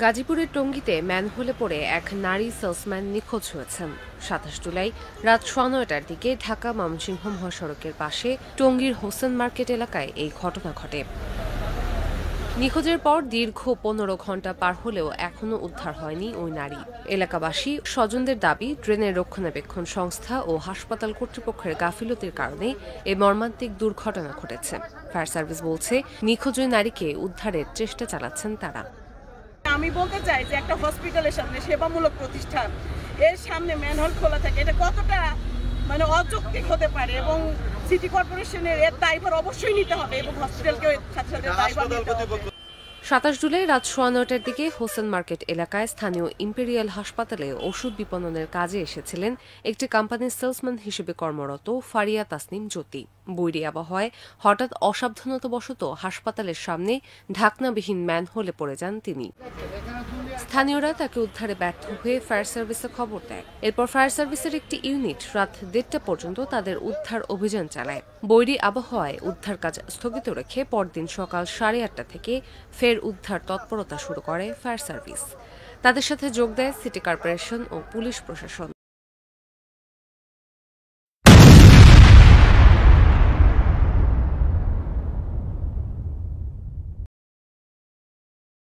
গাজীপুরের টঙ্গীতে ম্যানহোলে পড়ে এক নারী সেলসম্যান নিখোঁজ হয়েছেন। ২৭ জুলাই রাত ৯:৩০টার দিকে ঢাকা ময়মনসিংহ মহাসড়কের পাশে টঙ্গীর হোসেন মার্কেট এলাকায় এই ঘটনা ঘটে। নিখোঁজের পর দীর্ঘ ১৫ ঘণ্টা পার হলেও এখনও উদ্ধার হয়নি ওই নারী। এলাকাবাসী স্বজনদের দাবি, ড্রেনের রক্ষণাবেক্ষণ সংস্থা ও হাসপাতাল কর্তৃপক্ষের গাফিলতির কারণে এই মর্মান্তিক দুর্ঘটনা ঘটেছে। ফায়ার সার্ভিস বলছে, নিখোঁজ ওই নারীকে উদ্ধারের চেষ্টা চালাচ্ছেন তারা। আমি বলতে চাই যে একটা হসপিটালের সামনে, সেবামূলক প্রতিষ্ঠান, এর সামনে ম্যানহোল খোলা থাকে, এটা কতটা অযৌক্তিক হতে পারে এবং সিটি কর্পোরেশনের এর দায়ভার অবশ্যই নিতে হবে এবং হসপিটালকে সাথে সাথে দায়ভার নিতে হবে। ২৭ জুলাই রাত ৯:৩০টার দিকে হোসেন মার্কেট এলাকায় স্থানীয় ইম্পেরিয়াল হাসপাতালে ওষুধ বিপণনের কাজে এসেছিলেন একটি কোম্পানির সেলসম্যান হিসেবে কর্মরত ফারিয়া তাসনিম জ্যোতি। বৈরী আবহাওয়ায় হঠাৎ অসাবধানতাবশত হাসপাতালের সামনে ঢাকনাবিহীন ম্যানহোলে পড়ে যান তিনি। স্থানীয়রা তাকে উদ্ধারে ব্যর্থ হয়ে ফায়ার সার্ভিসে খবর দেয়। এরপর ফায়ার সার্ভিসের একটি ইউনিট রাত ১:৩০টা পর্যন্ত তাদের উদ্ধার অভিযান চালায়। বৈরী আবহাওয়ায় উদ্ধার কাজ স্থগিত রেখে পরদিন সকাল ৮:৩০টা থেকে ফের উদ্ধার তৎপরতা শুরু করে ফায়ার সার্ভিস। তাদের সাথে যোগ দেয় সিটি কর্পোরেশন ও পুলিশ প্রশাসন।